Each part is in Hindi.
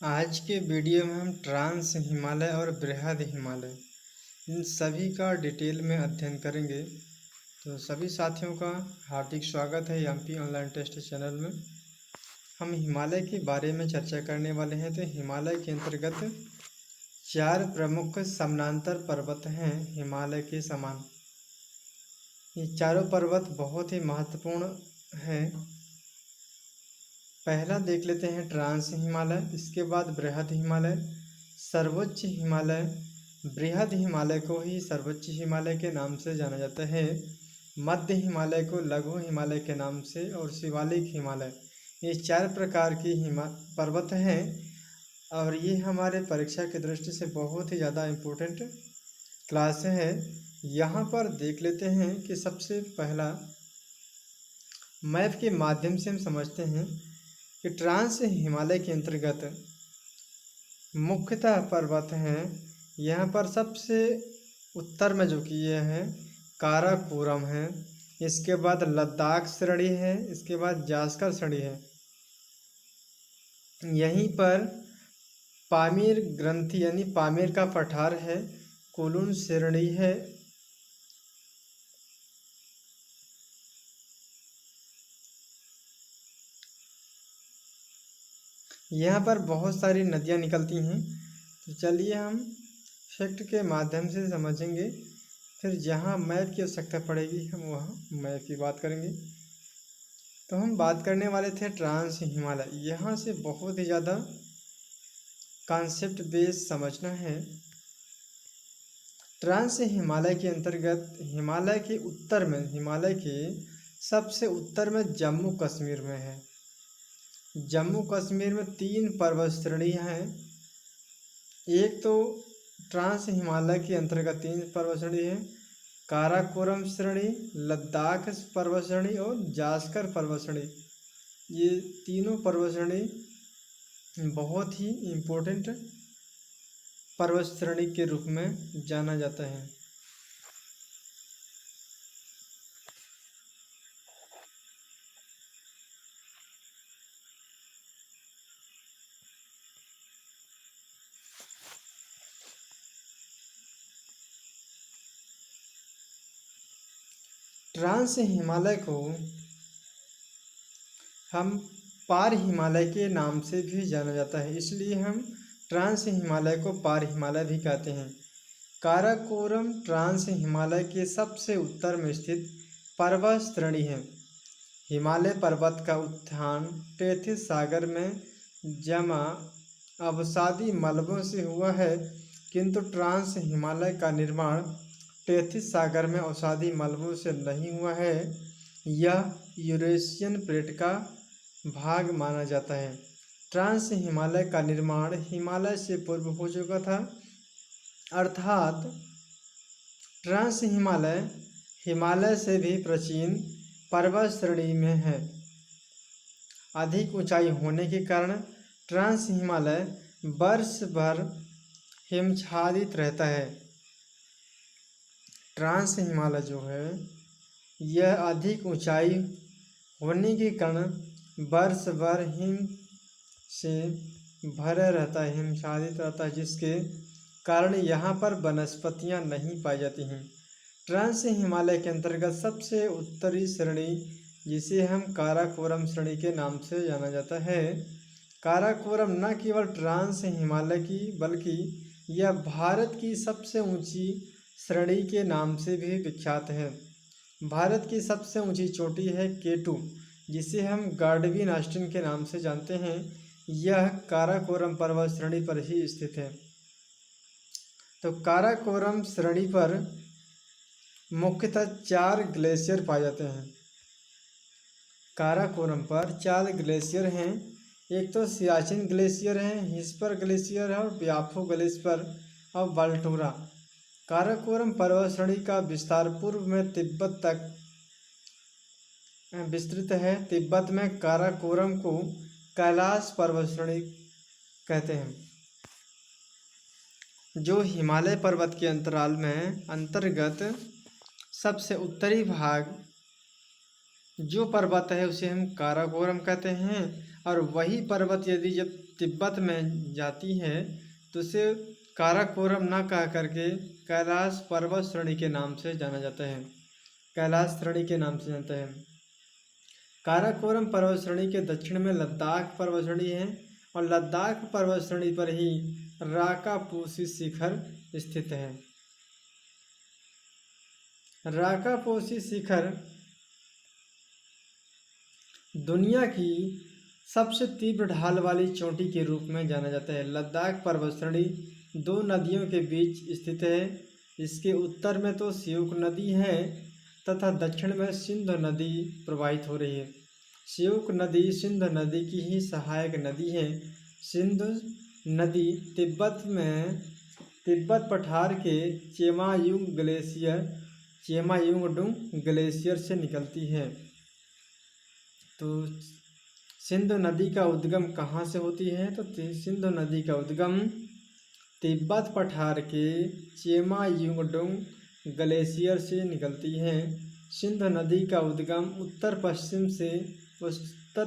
आज के वीडियो में हम ट्रांस हिमालय और बृहद हिमालय इन सभी का डिटेल में अध्ययन करेंगे। तो सभी साथियों का हार्दिक स्वागत है एमपी ऑनलाइन टेस्ट चैनल में। हम हिमालय के बारे में चर्चा करने वाले हैं। तो हिमालय के अंतर्गत 4 प्रमुख समानांतर पर्वत हैं हिमालय के समान। ये चारों पर्वत बहुत ही महत्वपूर्ण हैं। पहला देख लेते हैं ट्रांस हिमालय, इसके बाद बृहद हिमालय, सर्वोच्च हिमालय। बृहद हिमालय को ही सर्वोच्च हिमालय के नाम से जाना जाता है, मध्य हिमालय को लघु हिमालय के नाम से, और शिवालिक हिमालय। ये 4 प्रकार की पर्वत हैं और ये हमारे परीक्षा की दृष्टि से बहुत ही ज़्यादा इम्पोर्टेंट क्लास है। यहाँ पर देख लेते हैं कि सबसे पहला मैप के माध्यम से हम समझते हैं कि ट्रांस हिमालय के अंतर्गत मुख्यतः पर्वत हैं। यहाँ पर सबसे उत्तर में जो कि ये है काराकोरम है, इसके बाद लद्दाख श्रेणी है, इसके बाद जास्कर श्रेणी है। यहीं पर पामीर ग्रंथि यानी पामीर का पठार है, कुलुन श्रेणी है, यहाँ पर बहुत सारी नदियाँ निकलती हैं। तो चलिए हम फैक्ट के माध्यम से समझेंगे, फिर जहाँ मैप की आवश्यकता पड़ेगी हम वहाँ मैप की बात करेंगे। तो हम बात करने वाले थे ट्रांस हिमालय। यहाँ से बहुत ही ज़्यादा कॉन्सेप्ट बेस समझना है। ट्रांस हिमालय के अंतर्गत हिमालय के उत्तर में, हिमालय के सबसे उत्तर में जम्मू कश्मीर में है। जम्मू कश्मीर में 3 पर्वत श्रेणियाँ हैं। एक तो ट्रांस हिमालय के अंतर्गत 3 पर्वत श्रेणी है, काराकोरम श्रेणी, लद्दाख पर्वत श्रेणी और जास्कर पर्वत श्रेणी। ये तीनों पर्वत श्रेणी बहुत ही इम्पोर्टेंट पर्वत श्रेणी के रूप में जाना जाता है। ट्रांस हिमालय को हम पार हिमालय के नाम से भी जाना जाता है, इसलिए हम ट्रांस हिमालय को पार हिमालय भी कहते हैं। काराकोरम ट्रांस हिमालय के सबसे उत्तर में स्थित पर्वत श्रेणी है। हिमालय पर्वत का उत्थान टेथिस सागर में जमा अवसादी मलबों से हुआ है, किंतु ट्रांस हिमालय का निर्माण टेथिस सागर में अवसादी मलबों से नहीं हुआ है। यह यूरेशियन प्लेट का भाग माना जाता है। ट्रांस हिमालय का निर्माण हिमालय से पूर्व हो चुका था, अर्थात ट्रांस हिमालय हिमालय से भी प्राचीन पर्वत श्रेणी में है। अधिक ऊंचाई होने के कारण ट्रांस हिमालय वर्ष भर हिमच्छादित रहता है। ट्रांस हिमालय जो है यह अधिक ऊंचाई होने के कारण वर्ष भर हिम से भरा रहता है, हिमच्छादित रहता है, जिसके कारण यहाँ पर वनस्पतियाँ नहीं पाई जाती हैं। ट्रांस हिमालय के अंतर्गत सबसे उत्तरी श्रेणी, जिसे हम काराकोरम श्रेणी के नाम से जाना जाता है। काराकोरम न केवल ट्रांस हिमालय की बल्कि यह भारत की सबसे ऊंची श्रेणी के नाम से भी विख्यात है। भारत की सबसे ऊंची चोटी है K2, जिसे हम गार्डविन ऑस्टिन के नाम से जानते हैं। यह काराकोरम पर्वत श्रेणी पर ही स्थित है। तो काराकोरम श्रेणी पर मुख्यतः 4 ग्लेशियर पाए जाते हैं। काराकोरम पर 4 ग्लेशियर हैं। एक तो सियाचिन ग्लेशियर है, हिस्पर ग्लेशियर है, और ब्याफो ग्लेशियर और बाल्टोरा। काराकोरम पर्वत श्रेणी का विस्तार पूर्व में तिब्बत तक विस्तृत है। तिब्बत में काराकोरम को कैलाश पर्वत श्रेणी कहते हैं, जो हिमालय पर्वत के अंतराल में अंतर्गत सबसे उत्तरी भाग जो पर्वत है उसे हम काराकोरम कहते हैं, और वही पर्वत यदि जब तिब्बत में जाती है तो उसे काराकोरम ना कह करके कैलाश पर्वत श्रेणी के नाम से जाना जाता है। कैलाश श्रेणी के नाम से जानता है। काराकोरम पर्वत श्रेणी के दक्षिण में लद्दाख पर्वत श्रेणी है और लद्दाख पर्वत श्रेणी पर ही राकापोसी शिखर स्थित है। राकापोसी शिखर दुनिया की सबसे तीव्र ढाल वाली चोटी के रूप में जाना जाता है। लद्दाख पर्वत श्रेणी दो नदियों के बीच स्थित है। इसके उत्तर में तो सियूक नदी है तथा दक्षिण में सिंधु नदी प्रवाहित हो रही है। सियूक नदी सिंधु नदी की ही सहायक नदी है। सिंधु नदी तिब्बत पठार के चेमायुंगडुंग ग्लेशियर से निकलती है। तो सिंधु नदी का उद्गम कहाँ से होती है? तो सिंधु नदी का उद्गम तिब्बत पठार के चेमायुंगडुंग ग्लेशियर से निकलती है। सिंधु नदी का उद्गम उत्तर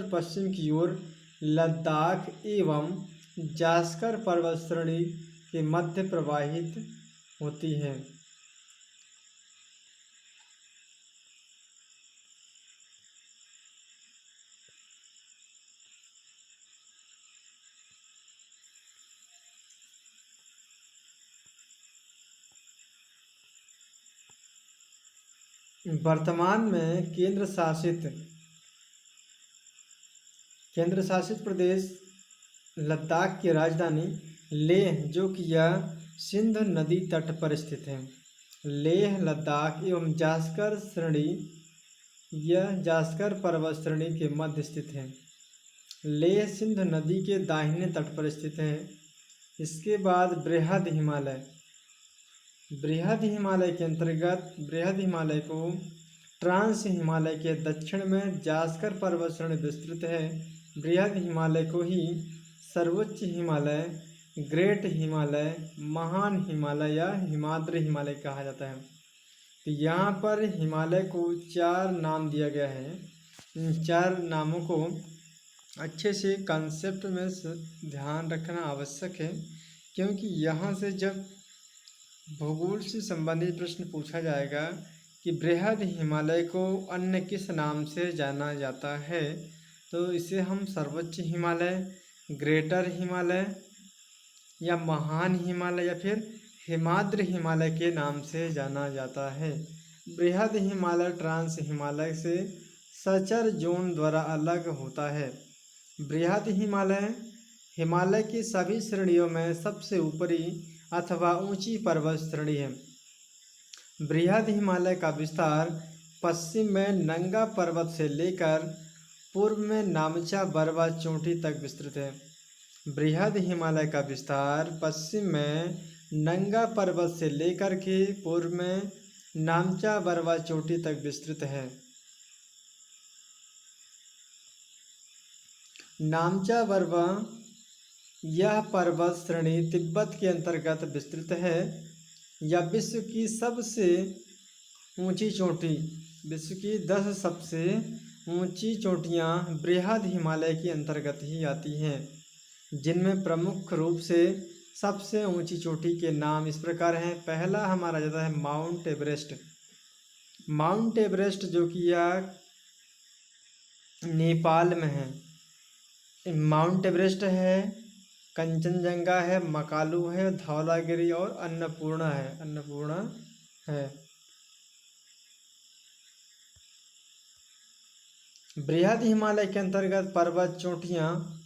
पश्चिम की ओर लद्दाख एवं जास्कर पर्वत श्रेणी के मध्य प्रवाहित होती है। वर्तमान में केंद्र शासित प्रदेश लद्दाख की राजधानी लेह जो कि यह सिंधु नदी तट पर स्थित है। लेह लद्दाख एवं जास्कर पर्वत श्रेणी के मध्य स्थित है। लेह सिंधु नदी के दाहिने तट पर स्थित है। इसके बाद बृहद हिमालय के अंतर्गत बृहद हिमालय को ट्रांस हिमालय के दक्षिण में जास्कर पर्वत श्रेणी विस्तृत है। बृहद हिमालय को ही सर्वोच्च हिमालय, ग्रेट हिमालय, महान हिमालय या हिमाद्री हिमालय कहा जाता है। तो यहाँ पर हिमालय को 4 नाम दिया गया है। इन 4 नामों को अच्छे से कंसेप्ट में ध्यान रखना आवश्यक है, क्योंकि यहाँ से जब भूगोल से संबंधित प्रश्न पूछा जाएगा कि बृहद हिमालय को अन्य किस नाम से जाना जाता है, तो इसे हम सर्वोच्च हिमालय, ग्रेटर हिमालय या महान हिमालय या फिर हिमाद्री हिमालय के नाम से जाना जाता है। बृहद हिमालय ट्रांस हिमालय से सचर जोन द्वारा अलग होता है। बृहद हिमालय की सभी श्रेणियों में सबसे ऊपरी अथवा ऊंची पर्वत श्रेणी है। बृहद हिमालय का विस्तार पश्चिम में नंगा पर्वत से लेकर पूर्व में नामचा बरवा चोटी तक विस्तृत है। बृहद हिमालय का विस्तार पश्चिम में नंगा पर्वत से लेकर के पूर्व में नामचा बरवा चोटी तक विस्तृत है। नामचा बरवा यह पर्वत श्रेणी तिब्बत के अंतर्गत विस्तृत है। यह विश्व की सबसे ऊंची चोटी, विश्व की 10 सबसे ऊंची चोटियां बृहद हिमालय के अंतर्गत ही आती हैं, जिनमें प्रमुख रूप से सबसे ऊंची चोटी के नाम इस प्रकार हैं। पहला हमारा जाता है माउंट एवरेस्ट। माउंट एवरेस्ट जो कि यह नेपाल में है। माउंट एवरेस्ट है, कंचनजंगा है, मकालू है, धौलागिरी और अन्नपूर्णा है। बृहद हिमालय के अंतर्गत पर्वत चोटियाँ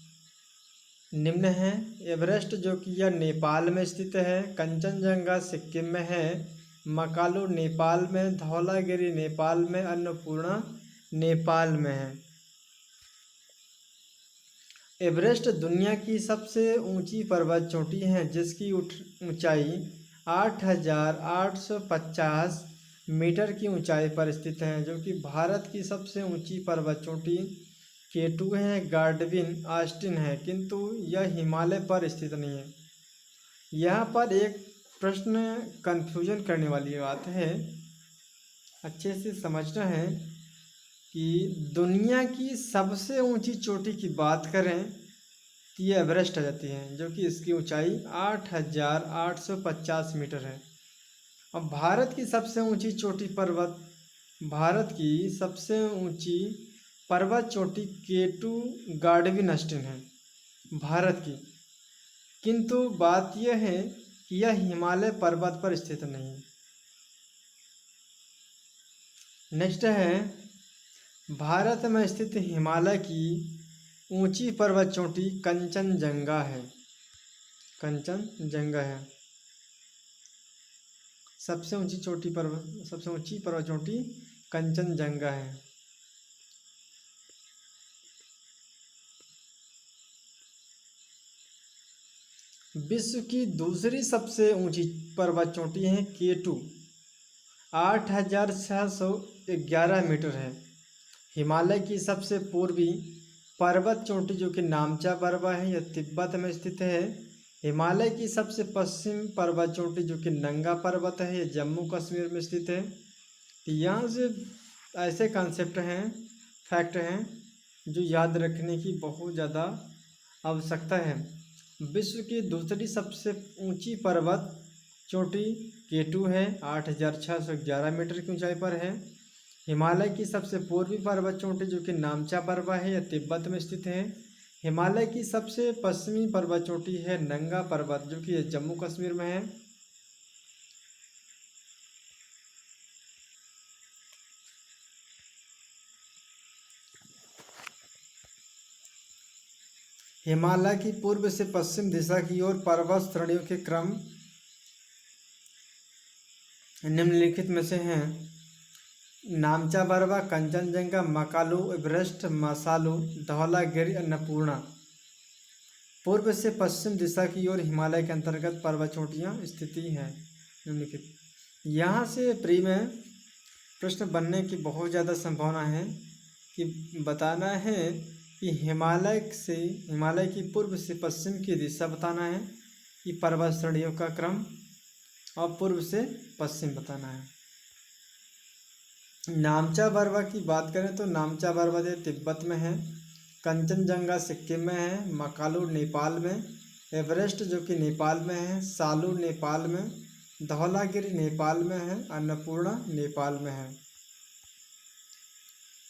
निम्न हैं। एवरेस्ट जो कि यह नेपाल में स्थित है, कंचनजंगा सिक्किम में है, मकालू नेपाल में, धौलागिरी नेपाल में, अन्नपूर्णा नेपाल में है। एवरेस्ट दुनिया की सबसे ऊंची पर्वत चोटी है, जिसकी ऊंचाई 8,850 मीटर की ऊंचाई पर स्थित है, जो कि भारत की सबसे ऊंची पर्वत चोटी K2 है, गार्डविन ऑस्टिन है, किंतु यह हिमालय पर स्थित नहीं है। यहाँ पर एक प्रश्न कन्फ्यूजन करने वाली बात है, अच्छे से समझना है। कि दुनिया की सबसे ऊंची चोटी की बात करें तो ये एवरेस्ट आ जाती है, जो कि इसकी ऊंचाई 8,850 मीटर है। अब भारत की सबसे ऊंची पर्वत चोटी केटू गार्डविनस्टिन है भारत की, किंतु बात यह है कि यह हिमालय पर्वत पर स्थित नहीं है। नेक्स्ट है, भारत में स्थित हिमालय की ऊंची पर्वत चोटी कंचनजंगा है। कंचनजंगा है सबसे ऊंची पर्वत चोटी कंचनजंगा है। विश्व की दूसरी सबसे ऊंची पर्वत चोटी है केटू, 8,611 मीटर है। हिमालय की सबसे पूर्वी पर्वत चोटी जो कि नामचा बरवा है, यह तिब्बत में स्थित है। हिमालय की सबसे पश्चिम पर्वत चोटी जो कि नंगा पर्वत है, यह जम्मू कश्मीर में स्थित है। यहाँ से ऐसे कॉन्सेप्ट हैं, फैक्ट हैं जो याद रखने की बहुत ज़्यादा आवश्यकता है। विश्व की दूसरी सबसे ऊंची पर्वत चोटी केटू है, 8,611 मीटर की ऊंचाई पर है। हिमालय की सबसे पूर्वी पर्वत चोटी जो कि नामचा बरवा है, यह तिब्बत में स्थित है। हिमालय की सबसे पश्चिमी पर्वत चोटी है नंगा पर्वत, जो कि जम्मू कश्मीर में है। हिमालय की पूर्व से पश्चिम दिशा की ओर पर्वत श्रेणियों के क्रम निम्नलिखित में से हैं: नामचा बरवा, कंचनजंगा, मकालू, एवरेस्ट, मसालू, धौलागिरी, अन्नपूर्णा। पूर्व से पश्चिम दिशा की ओर हिमालय के अंतर्गत पर्वत चोटियाँ स्थिति हैं निम्नलिखित। यहाँ से प्री में प्रश्न बनने की बहुत ज़्यादा संभावना है कि बताना है कि हिमालय की पूर्व से पश्चिम की दिशा बताना है, कि पर्वत श्रेणियों का क्रम, और पूर्व से पश्चिम बताना है। नामचा बरवा की बात करें तो नामचा बरवा तिब्बत में है, कंचनजंगा सिक्किम में है, मकालू नेपाल में, एवरेस्ट जो कि नेपाल में है, सालू नेपाल में, धौलागिरी नेपाल में है, अन्नपूर्णा नेपाल में है।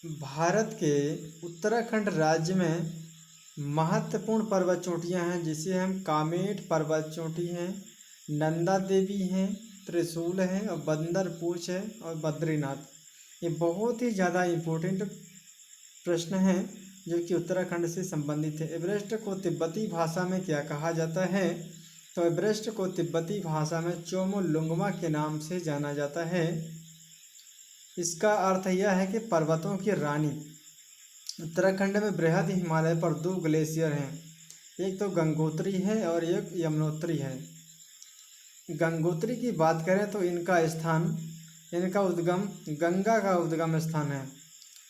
भारत के उत्तराखंड राज्य में महत्वपूर्ण पर्वत चोटियाँ हैं, जिसे हम कामेट पर्वत चोटी हैं, नंदा देवी हैं, त्रिशूल है, और बंदरपूछ है, और बद्रीनाथ। ये बहुत ही ज़्यादा इम्पोर्टेंट प्रश्न हैं जो कि उत्तराखंड से संबंधित है। एवरेस्ट को तिब्बती भाषा में क्या कहा जाता है? तो एवरेस्ट को तिब्बती भाषा में चोमोलुंगमा के नाम से जाना जाता है। इसका अर्थ यह है कि पर्वतों की रानी। उत्तराखंड में बृहद हिमालय पर 2 ग्लेशियर हैं, एक तो गंगोत्री है और एक यमुनोत्री है। गंगोत्री की बात करें तो इनका उद्गम गंगा का उद्गम स्थान है।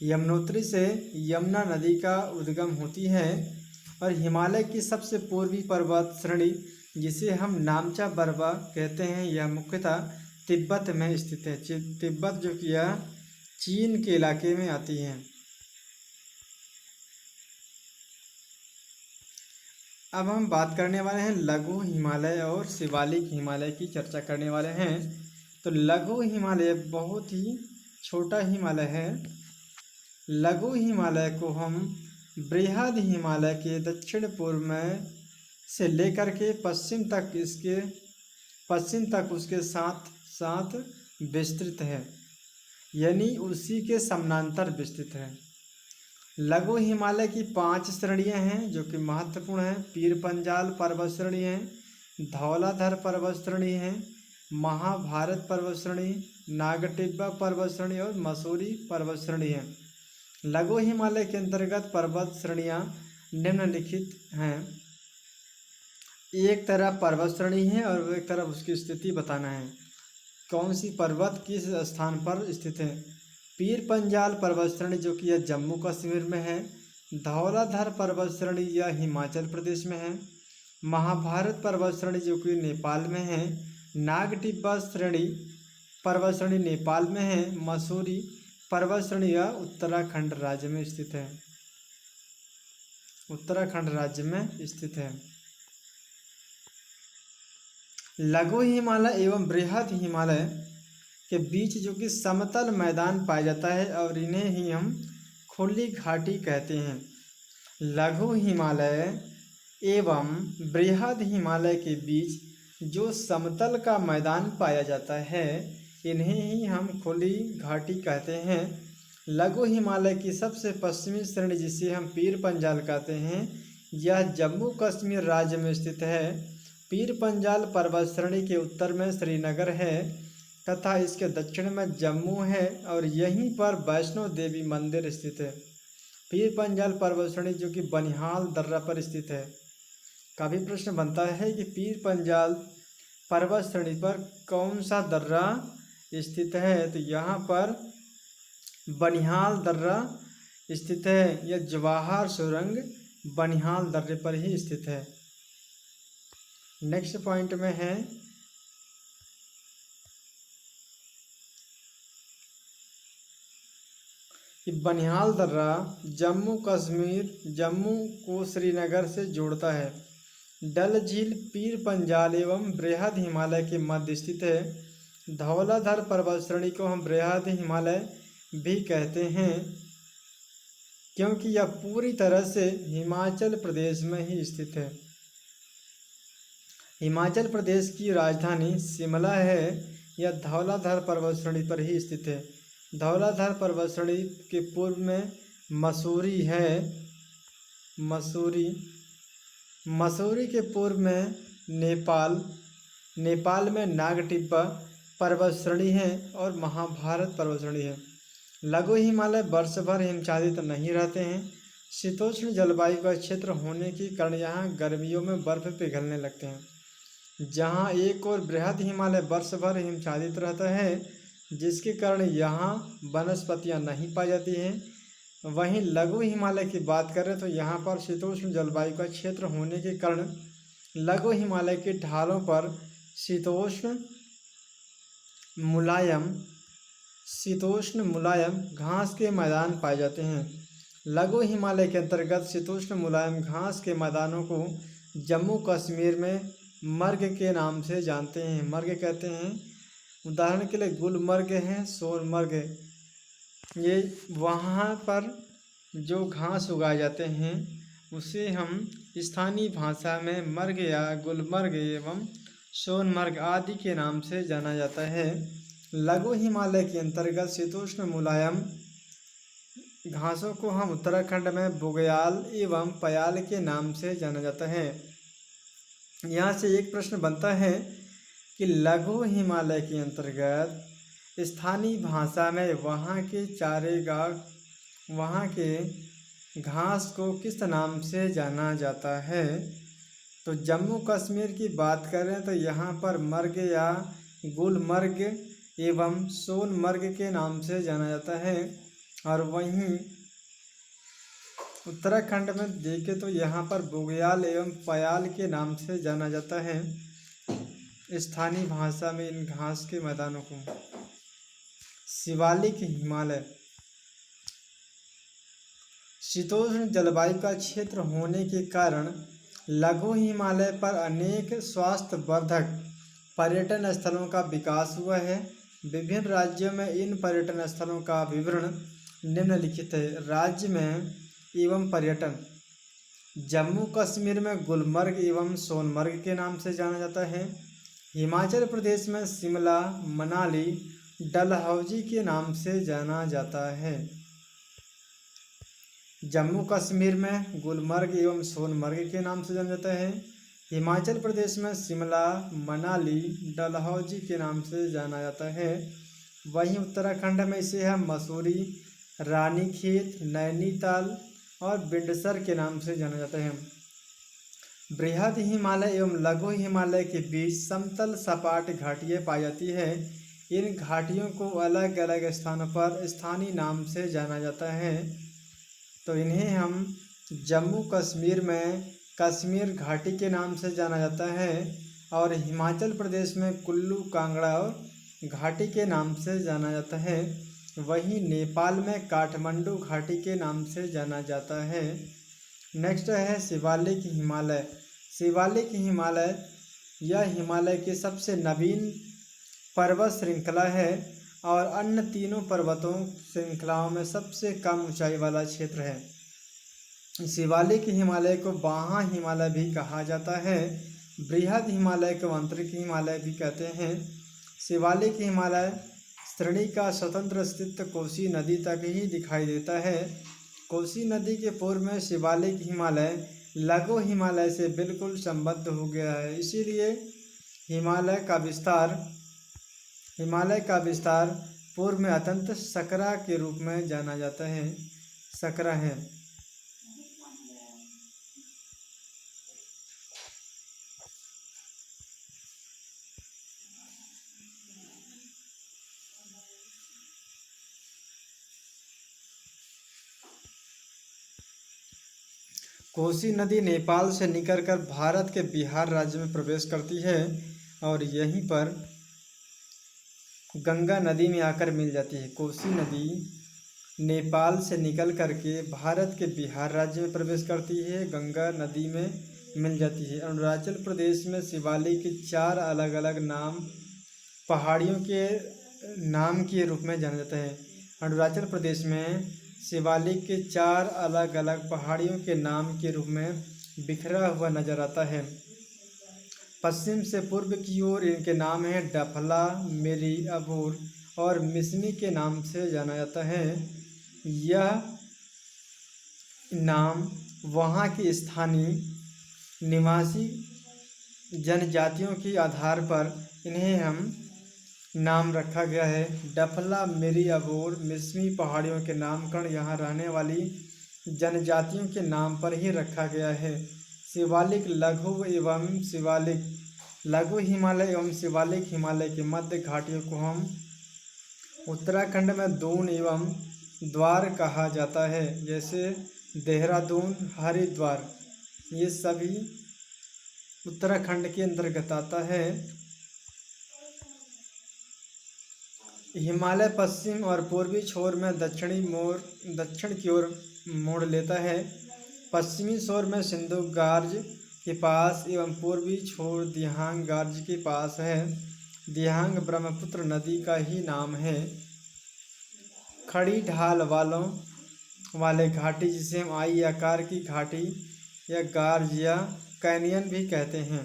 यमुनोत्री से यमुना नदी का उद्गम होती है। और हिमालय की सबसे पूर्वी पर्वत श्रेणी जिसे हम नामचा बरवा कहते हैं, यह मुख्यतः तिब्बत में स्थित है। तिब्बत जो कि यह चीन के इलाके में आती है। अब हम बात करने वाले हैं लघु हिमालय और शिवालिक हिमालय की चर्चा करने वाले हैं। तो लघु हिमालय बहुत ही छोटा हिमालय है। लघु हिमालय को हम बृहद हिमालय के दक्षिण पूर्व में से लेकर के पश्चिम तक उसके साथ विस्तृत है, यानी उसी के समानांतर विस्तृत है। लघु हिमालय की 5 श्रेणियाँ हैं जो कि महत्वपूर्ण हैं। पीर पंजाल पर्वत श्रेणी है, धौलाधर पर्वत श्रेणी है, महाभारत पर्वत श्रेणी, नागटिब्बा पर्वत श्रेणी और मसूरी पर्वत श्रेणी है। लघु हिमालय के अंतर्गत पर्वत श्रेणियाँ निम्नलिखित हैं। एक तरफ पर्वत श्रेणी है और एक तरफ उसकी स्थिति बताना है, कौन सी पर्वत किस स्थान पर स्थित है। पीर पंजाल पर्वत श्रेणी जो कि यह जम्मू कश्मीर में है, धौलाधर पर्वत श्रेणी यह हिमाचल प्रदेश में है, महाभारत पर्वत श्रेणी जो कि नेपाल में है, नागटिब्बा पर्वत श्रेणी नेपाल में है, मसूरी पर्वत श्रेणी यह उत्तराखंड राज्य में स्थित है। उत्तराखंड राज्य में स्थित है। लघु हिमालय एवं बृहद हिमालय के बीच जो कि समतल मैदान पाया जाता है और इन्हें ही हम खुली घाटी कहते हैं। लघु हिमालय एवं बृहद हिमालय के बीच जो समतल का मैदान पाया जाता है इन्हें ही हम खुली घाटी कहते हैं। लघु हिमालय की सबसे पश्चिमी श्रेणी जिसे हम पीर पंजाल कहते हैं यह जम्मू कश्मीर राज्य में स्थित है। पीर पंजाल पर्वत श्रेणी के उत्तर में श्रीनगर है तथा इसके दक्षिण में जम्मू है और यहीं पर वैष्णो देवी मंदिर स्थित है। पीर पंजाल पर्वत श्रेणी जो कि बनिहाल दर्रा पर स्थित है। काफ़ी प्रश्न बनता है कि पीर पंजाल पर्वत श्रेणी पर कौन सा दर्रा स्थित है, तो यहाँ पर बनिहाल दर्रा स्थित है। यह जवाहर सुरंग बनिहाल दर्रे पर ही स्थित है। नेक्स्ट पॉइंट में है कि बनिहाल दर्रा जम्मू को श्रीनगर से जोड़ता है। डल झील पीर पंजाल एवं बृहद हिमालय के मध्य स्थित है। धौलाधर पर्वत श्रेणी को हम बृहद हिमालय भी कहते हैं क्योंकि यह पूरी तरह से हिमाचल प्रदेश में ही स्थित है। हिमाचल प्रदेश की राजधानी शिमला है। यह धौलाधर पर्वत श्रेणी पर ही स्थित है। धौलाधर पर्वत श्रेणी के पूर्व में मसूरी है। मसूरी के पूर्व में नेपाल में नागटिब्बा पर्वत श्रेणी है और महाभारत पर्वत श्रेणी है। लघु हिमालय वर्ष भर हिमच्छादित नहीं रहते हैं। शीतोष्ण जलवायु का क्षेत्र होने के कारण यहाँ गर्मियों में बर्फ पिघलने लगते हैं। जहाँ एक और बृहद हिमालय वर्ष भर हिमच्छादित रहता है जिसके कारण यहाँ वनस्पतियाँ नहीं पाई जाती हैं। वहीं लघु हिमालय की बात करें तो यहाँ पर शीतोष्ण जलवायु का क्षेत्र होने के कारण लघु हिमालय के ढालों पर शीतोष्ण मुलायम घास के मैदान पाए जाते हैं। लघु हिमालय के अंतर्गत शीतोष्ण मुलायम घास के मैदानों को जम्मू कश्मीर में मर्ग के नाम से जानते हैं। मर्ग कहते हैं, उदाहरण के लिए गुलमर्ग है, सोनमर्ग है। ये वहाँ पर जो घास उगाए जाते हैं उसे हम स्थानीय भाषा में मर्ग या गुलमर्ग एवं सोनमर्ग आदि के नाम से जाना जाता है। लघु हिमालय के अंतर्गत शीतोष्ण मुलायम घासों को हम उत्तराखंड में बुग्याल एवं पयाल के नाम से जाना जाता है। यहाँ से एक प्रश्न बनता है कि लघु हिमालय के अंतर्गत स्थानीय भाषा में वहाँ के घास को किस नाम से जाना जाता है। तो जम्मू कश्मीर की बात करें तो यहाँ पर मर्ग या गुलमर्ग एवं सोनमर्ग के नाम से जाना जाता है और वहीं उत्तराखंड में देखें तो यहाँ पर बुग्याल एवं पयाल के नाम से जाना जाता है स्थानीय भाषा में इन घास के मैदानों को। शिवालिक हिमालय शीतोष्ण जलवायु का क्षेत्र होने के कारण लघु हिमालय पर अनेक स्वास्थ्यवर्धक पर्यटन स्थलों का विकास हुआ है। विभिन्न राज्यों में इन पर्यटन स्थलों का विवरण निम्नलिखित है। राज्य में एवं पर्यटन जम्मू कश्मीर में गुलमर्ग एवं सोनमर्ग के नाम से जाना जाता है। हिमाचल प्रदेश में शिमला, मनाली, डलहौजी के नाम से जाना जाता है। जम्मू कश्मीर में गुलमर्ग एवं सोनमर्ग के नाम से जाना जाता है। हिमाचल प्रदेश में शिमला, मनाली, डलहौजी के नाम से जाना जाता है। वहीं उत्तराखंड में इसे हम मसूरी, रानीखेत, नैनीताल और बिंडसर के नाम से जाना जाता है। बृहद हिमालय एवं लघु हिमालय के बीच समतल सपाट घाटियाँ पाई जाती है। इन घाटियों को अलग अलग स्थानों पर स्थानीय नाम से जाना जाता है। तो इन्हें हम जम्मू कश्मीर में कश्मीर घाटी के नाम से जाना जाता है और हिमाचल प्रदेश में कुल्लू कांगड़ा और घाटी के नाम से जाना जाता है। वहीं नेपाल में काठमांडू घाटी के नाम से जाना जाता है। नेक्स्ट है शिवालिक हिमालय। शिवालिक हिमालय यह हिमालय की सबसे नवीन पर्वत श्रृंखला है और अन्य तीनों पर्वतों श्रृंखलाओं में सबसे कम ऊंचाई वाला क्षेत्र है। शिवालिक हिमालय को बाहा हिमालय भी कहा जाता है। बृहद हिमालय को आंतरिक हिमालय भी कहते हैं। शिवालिक हिमालय श्रेणी का स्वतंत्र अस्तित्व कोसी नदी तक ही दिखाई देता है। कोसी नदी के पूर्व में शिवालिक हिमालय लघु हिमालय से बिल्कुल संबद्ध हो गया है, इसीलिए हिमालय का विस्तार पूर्व में अत्यंत सकरा के रूप में जाना जाता है। सकरा है। कोसी नदी नेपाल से निकलकर भारत के बिहार राज्य में प्रवेश करती है और यहीं पर गंगा नदी में आकर मिल जाती है। कोसी नदी नेपाल से निकल करके भारत के बिहार राज्य में प्रवेश करती है, गंगा नदी में मिल जाती है। अरुणाचल प्रदेश में शिवालिक के 4 अलग अलग नाम पहाड़ियों के नाम के रूप में जाना जाता है। अरुणाचल प्रदेश में शिवालिक के 4 अलग अलग पहाड़ियों के नाम के रूप में बिखरा हुआ नजर आता है। पश्चिम से पूर्व की ओर इनके नाम हैं डफला, मेरी, अबूर और मिसमी के नाम से जाना जाता है। यह नाम वहाँ की स्थानीय निवासी जनजातियों के आधार पर इन्हें हम नाम रखा गया है। डफला, मेरी, अबूर, मिसमी पहाड़ियों के नामकरण यहाँ रहने वाली जनजातियों के नाम पर ही रखा गया है। शिवालिक लघु एवं शिवालिक लघु हिमालय एवं शिवालिक हिमालय के मध्य घाटियों को हम उत्तराखंड में दून एवं द्वार कहा जाता है, जैसे देहरादून, हरिद्वार, ये सभी उत्तराखंड के अंतर्गत आता है। हिमालय पश्चिम और पूर्वी छोर में दक्षिण की ओर मोड़ लेता है। पश्चिमी छोर में सिंधु गार्ज के पास एवं पूर्वी छोर दिहांग गार्ज के पास है। दिहांग ब्रह्मपुत्र नदी का ही नाम है। खड़ी ढाल वाले घाटी जिसे हम आई आकार की घाटी या गार्ज या कैनियन भी कहते हैं।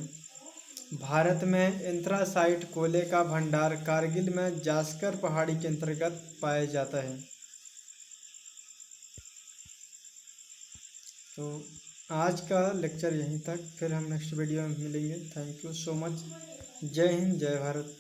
भारत में एंथ्रासाइट कोयले का भंडार कारगिल में जास्कर पहाड़ी के अंतर्गत पाया जाता है। तो आज का लेक्चर यहीं तक, फिर हम नेक्स्ट वीडियो में मिलेंगे। Thank you so much. जय हिंद, जय भारत।